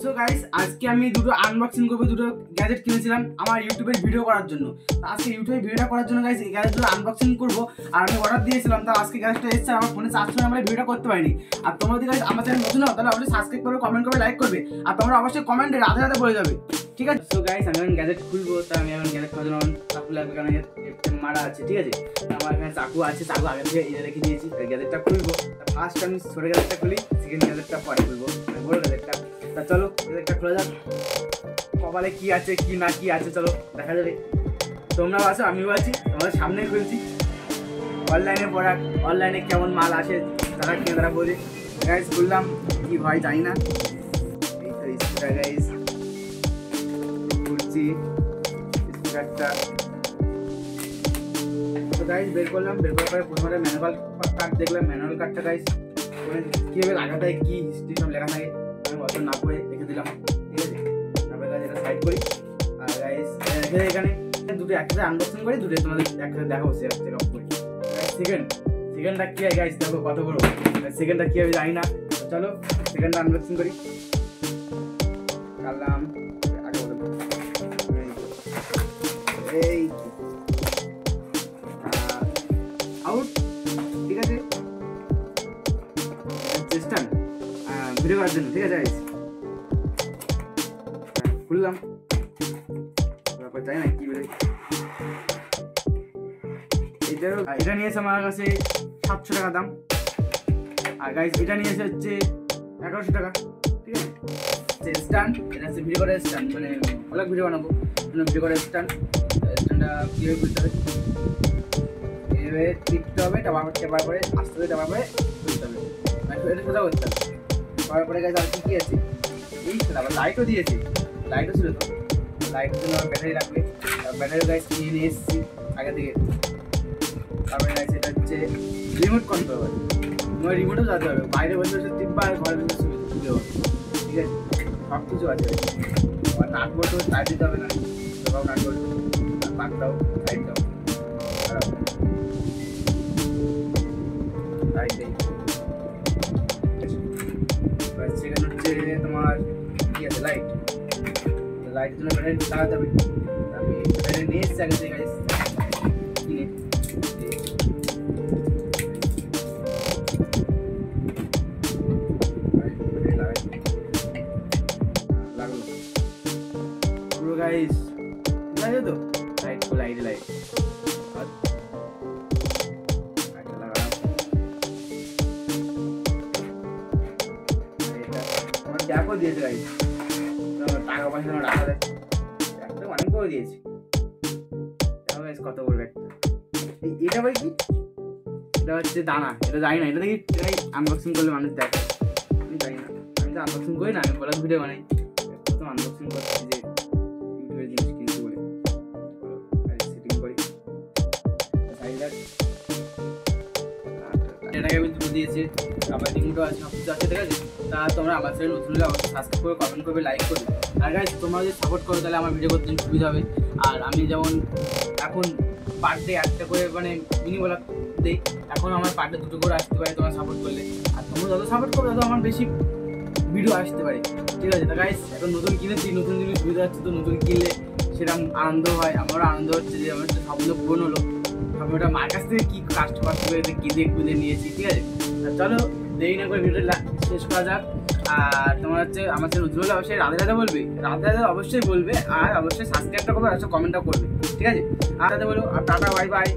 So guys আজকে আমি দুটো আনবক্সিং করব, দুটো গ্যাজেট কিনেছিলাম আমার ইউটিউবের ভিডিও করার জন্য। তো আজকে ইউটিউবে ভিডিওটা করার জন্য গাইস এই গ্যাজেটগুলো আনবক্সিং করব। আর আমি অর্ডার দিয়েছিলাম, তো আজকে গ্যাজেটটা এসেছে, আমার ফোনে চার্জ করে আমরা ভিডিওটা করতে পারিনি। আর তোমরা যদি গাইস আমার চ্যানেল নতুন হও তাহলে অবশ্যই সাবস্ক্রাইব করবে, কমেন্ট করবে, লাইক করবে। আর তোমরা অবশ্যই কমেন্টে রাধে রাধে বলে যাবে, ঠিক আছে? সো গাইস আমি এখন গ্যাজেট খুলবো। তো আমি এখন গ্যাজেট খোলার জন্য চাকু লাগবে, কারণ মারা আছে, ঠিক আছে? আমার এখানে চাকু আছে, চাকু আগে থেকে এই রেখে দিয়েছি। গ্যাজেটটা খুলবো। ফার্স্ট আমি ছোট গ্যাজেটটা খুলি, সেকেন্ড গ্যাজেটটা পরে খুলবো, বড় গ্যাজেটটা। তা চলো গ্যাজেটটা খোলা যাক। কপালে কি আছে কি না কি আছে চলো দেখা যাবে। তোমরাও আছো, আমিও আছি, তোমাদের সামনে খুলছি। অনলাইনে প্রোডাক্ট, অনলাইনে কেমন মাল আসে তারা কিনে তারা বোঝে। গাইস খুললাম, কি হয় জানি না। এই তো স্পিকার গাইস খুলছি স্পিকারটা। তো গাইস বের করলাম, বের করার পরে প্রথমে ম্যানুয়াল কার্ড দেখলাম। ম্যানুয়াল কার্ডটা গাইস কীভাবে লাগাতে হয়, কী হিস্ট্রি সব লেখা থাকে, আমি অত না করে রেখে দিলাম, ঠিক আছে? তারপরে গাইস এটা সাইড করি। আর গাইস এখানে দুটো একসাথে আনবক্সিং করি, দুটো তোমাদের একসাথে দেখাবো শেয়ার চেক আপ করি। সেকেন্ডটা কী হয় গাইস দেখো কত বড়। সেকেন্ডটা কী হবে জানি না, চলো সেকেন্ডটা আনবক্সিং করি। কালাম আগে এই আউট, ঠিক আছে? চেষ্টা ভিডিও করার জন্য, ঠিক আছে গাইস? খুললাম, জানি না কি বলে। এটা নিয়েছে আমার কাছে 700 টাকা দাম। আর গাইস এটা নিয়েছে হচ্ছে 1100 টাকা, ঠিক আছে? স্ট্যান্ড, এটা হচ্ছে ভিডিও করার স্ট্যান্ড, মানে অনেক ভিডিও বানাবো ভিডিও করার স্ট্যান্ড। স্ট্যান্ডটা কীভাবে খুলতে হবে, এইভাবে টিপতে হবে, টেপার পরে আস্তে আস্তে টেপার পরে খুলতে হবে, মানে এটা সোজা করতে হবে। করার পরে গাইস আর কি আছে, এই আবার লাইটও দিয়েছে, লাইটও ছিল। তো লাইটের জন্য আমার ব্যাটারি লাগবে, ব্যাটারি গাইস নিয়ে এসেছি আগে থেকে। তারপরে গাইস এটা হচ্ছে রিমোট কন্ট্রোল, তোমার রিমোটও যেতে হবে, বাইরে বসে বসে টিপবা আর ঘরে বসে সুবিধা হবে, ঠিক আছে? সব কিছু আছে। আর নাট বল্টু টাইট দিতে হবে না, তোমরাও নাট বল্টু পাক দাও, টাইট দাও, টাইট দেই। সেখানে হচ্ছে তোমার কি আছে, লাইট। লাইটের জন্য ব্যাটারি লাগাতে হবে। আমি ব্যাটারি নিয়ে এসেছি আগে থেকে গাইস কিনে। পুরো গাইস লাগে তো লাইট, লাইট লাইট লাগালাম। এটা আমার ব্যাগও দিয়েছে গাইস, টাকা পয়সা রাখা যায়, একটা অনেক করে দিয়েছি। কত বড় ব্যাগটা, এটা ভাই কি? এটা হচ্ছে দানা, এটা জানি না, এটা দেখি এটাই আনবক্সিং করলে মানুষ দেখে, আমি জানি না। আমি তো আনবক্সিং করি না, আমি ব্লগ ভিডিও বানাই, প্রথম আনবক্সিং করছি যে ইউটিউবের জিনিস কিনতে বলে। সেটিং করি এটাকে আমি দুটো দিয়েছি, আবার রিমোটও আছে, সব কিছু আছে, ঠিক আছে? তা তোমরা আমার চ্যানেল নতুন হলে অবশ্যই সাবস্ক্রাইব করে, কমেন্ট করবে, লাইক করবে। আর গাইস তোমরা যদি সাপোর্ট করো তাহলে আমার ভিডিও করতে সুবিধা হবে। আর আমি যেমন এখন পার ডে একটা করে মানে মিনি ব্লগ দিই, এখন আমার পার ডে 2টো করে আসতে পারে তোমরা সাপোর্ট করলে। আর তোমরা যত সাপোর্ট করবে তত আমার বেশি ভিডিও আসতে পারে, ঠিক আছে? তা গাইস এখন নতুন কিনেছি, নতুন জিনিস সুবিধা হচ্ছে, তো নতুন কিনলে সেরকম আনন্দ হয়, আমারও আনন্দ হচ্ছে যে আমার স্বপ্ন পূরণ হলো। ওটা মার কাছ থেকে কি কাস্ট করে কিনে খুঁজে নিয়েছি, ঠিক আছে? চলো দেরি না করে ভিডিওটা শেষ করা যাক। আর তোমার হচ্ছে আমার চ্যানেল নতুন হলে অবশ্যই রাধে রাধে বলবে, রাধে রাধে অবশ্যই বলবে। আর অবশ্যই সাবস্ক্রাইবটা করবে, অবশ্যই কমেন্টটা করবে, ঠিক আছে? আর রাধে বলো, আর টাটা, বাই বাই।